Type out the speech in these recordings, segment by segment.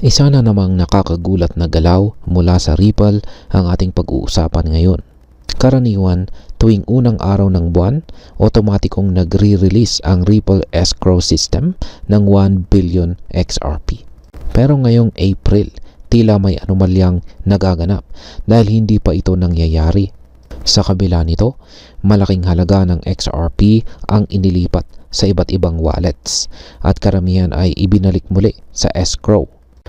Isa na namang nakakagulat na galaw mula sa Ripple ang ating pag-uusapan ngayon. Karaniwan, tuwing unang araw ng buwan, otomatikong nagre-release ang Ripple escrow system ng 1 billion XRP. Pero ngayong April, tila may anomalyang nagaganap dahil hindi pa ito nangyayari. Sa kabila nito, malaking halaga ng XRP ang inilipat sa iba't ibang wallets at karamihan ay ibinalik muli sa escrow.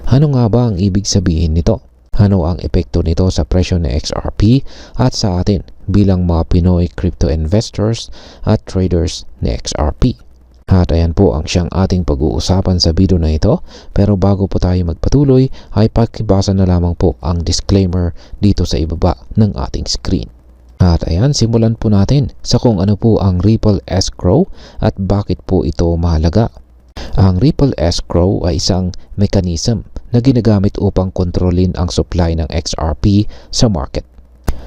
Ano nga ba ang ibig sabihin nito? Ano ang epekto nito sa presyo ng XRP at sa atin bilang mga Pinoy crypto investors at traders ng XRP? At ayan po ang siyang ating pag-uusapan sa video na ito. Pero bago po tayo magpatuloy ay pakibasa na lamang po ang disclaimer dito sa ibaba ng ating screen. At ayan, simulan po natin sa kung ano po ang Ripple escrow at bakit po ito mahalaga. Ang Ripple escrow ay isang mechanism na ginagamit upang kontrolin ang supply ng XRP sa market.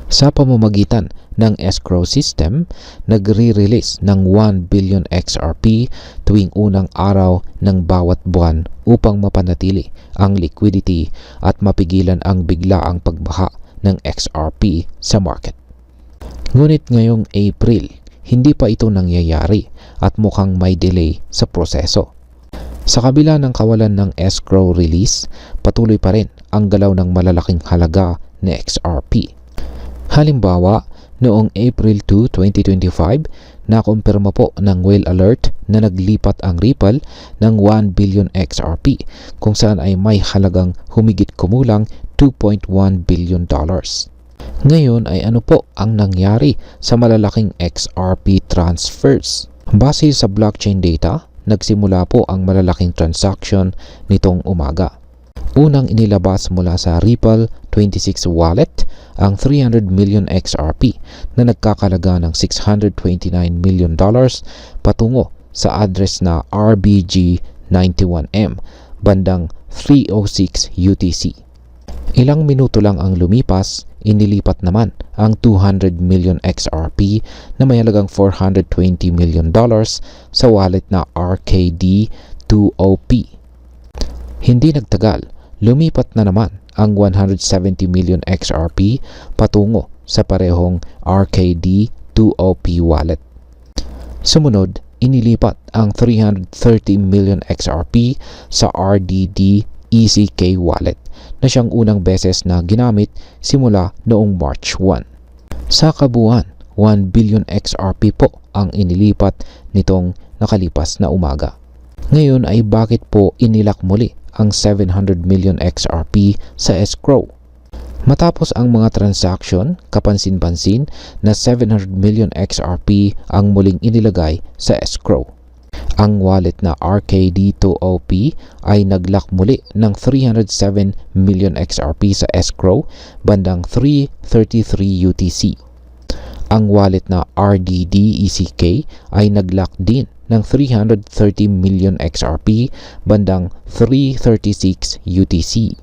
Sa pamamagitan ng escrow system, nagre-release ng 1 billion XRP tuwing unang araw ng bawat buwan upang mapanatili ang liquidity at mapigilan ang biglaang pagbaha ng XRP sa market. Ngunit ngayong April, hindi pa ito nangyayari at mukhang may delay sa proseso. Sa kabila ng kawalan ng escrow release, patuloy pa rin ang galaw ng malalaking halaga na XRP. Halimbawa, noong April 2, 2025, nakumpirma po ng whale alert na naglipat ang Ripple ng 1 billion XRP kung saan ay may halagang humigit kumulang $2.1 billion. Ngayon ay ano po ang nangyari sa malalaking XRP transfers? Base sa blockchain data, nagsimula po ang malalaking transaction nitong umaga. Unang inilabas mula sa Ripple 26 wallet ang 300 million XRP na nagkakalaga ng $629 million patungo sa address na RBG91M bandang 3:06 UTC. Ilang minuto lang ang lumipas, inilipat naman ang 200 million XRP na may halagang $420 million sa wallet na RKD2OP. Hindi nagtagal, lumipat na naman ang 170 million XRP patungo sa parehong RKD2OP wallet. Sumunod, inilipat ang 330 million XRP sa RDD ECK wallet na siyang unang beses na ginamit simula noong March 1. Sa kabuuan, 1 billion XRP po ang inilipat nitong nakalipas na umaga. Ngayon ay bakit po inilak muli ang 700 million XRP sa escrow? Matapos ang mga transaction, kapansin-pansin na 700 million XRP ang muling inilagay sa escrow. Ang wallet na RKD2OP ay naglock muli ng 307 million XRP sa escrow bandang 3:33 UTC. Ang wallet na RDD-ECK ay naglock din ng 330 million XRP bandang 3:36 UTC.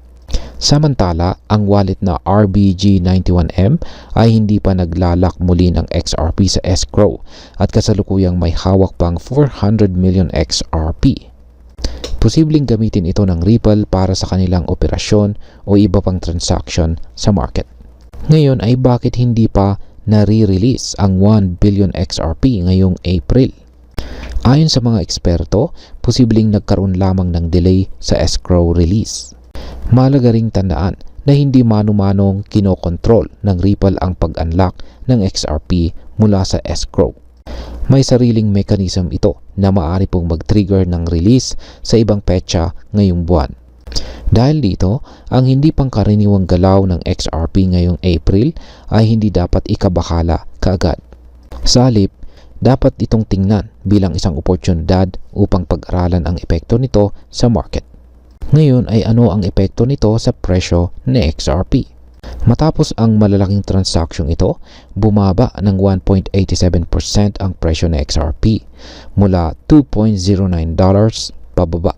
Samantala, ang wallet na RBG91M ay hindi pa naglalak muli ng XRP sa escrow at kasalukuyang may hawak pang 400 million XRP. Posibleng gamitin ito ng Ripple para sa kanilang operasyon o iba pang transaction sa market. Ngayon ay bakit hindi pa nare-release ang 1 billion XRP ngayong April? Ayon sa mga eksperto, posibleng nagkaroon lamang ng delay sa escrow release. Mahalaga ring tandaan na hindi mano-manong kinokontrol ng Ripple ang pag-unlock ng XRP mula sa escrow. May sariling mechanism ito na maaari pong mag-trigger ng release sa ibang petsa ngayong buwan. Dahil dito, ang hindi pangkaraniwang galaw ng XRP ngayong April ay hindi dapat ikabahala kaagad. Sa halip, dapat itong tingnan bilang isang oportunidad upang pag-aralan ang epekto nito sa market. Ngayon ay ano ang epekto nito sa presyo ng XRP? Matapos ang malalaking transaksyon ito, bumaba ng 1.87% ang presyo ng XRP mula $2.09 pababa.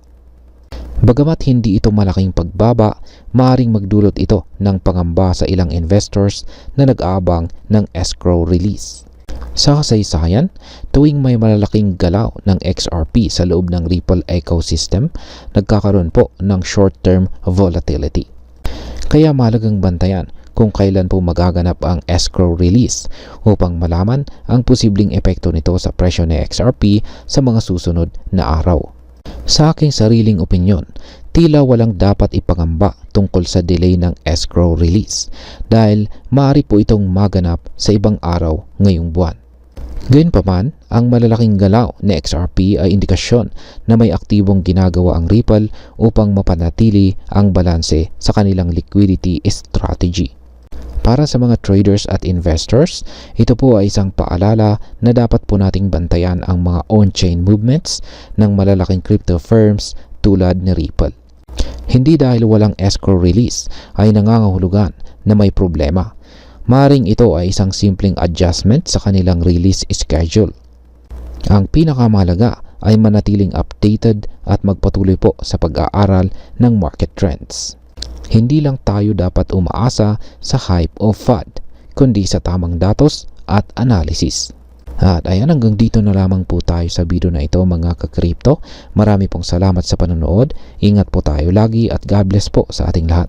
Bagamat hindi ito malaking pagbaba, maaaring magdulot ito ng pangamba sa ilang investors na nag-aabang ng escrow release. Sa kasaysayan, tuwing may malalaking galaw ng XRP sa loob ng Ripple ecosystem, nagkakaroon po ng short-term volatility. Kaya mahalagang bantayan kung kailan po magaganap ang escrow release upang malaman ang posibleng epekto nito sa presyo ng XRP sa mga susunod na araw. Sa aking sariling opinyon, tila walang dapat ipangamba tungkol sa delay ng escrow release dahil maaari po itong maganap sa ibang araw ngayong buwan. Gayunpaman, ang malalaking galaw ni XRP ay indikasyon na may aktibong ginagawa ang Ripple upang mapanatili ang balanse sa kanilang liquidity strategy. Para sa mga traders at investors, ito po ay isang paalala na dapat po nating bantayan ang mga on-chain movements ng malalaking crypto firms tulad ni Ripple. Hindi dahil walang escrow release ay nangangahulugan na may problema. Maring ito ay isang simpleng adjustment sa kanilang release schedule. Ang pinakamahalaga ay manatiling updated at magpatuloy po sa pag-aaral ng market trends. Hindi lang tayo dapat umaasa sa hype o FUD, kundi sa tamang datos at analysis. At ayan, hanggang dito na lamang po tayo sa video na ito mga ka-crypto. Marami pong salamat sa panonood. Ingat po tayo lagi at God bless po sa ating lahat.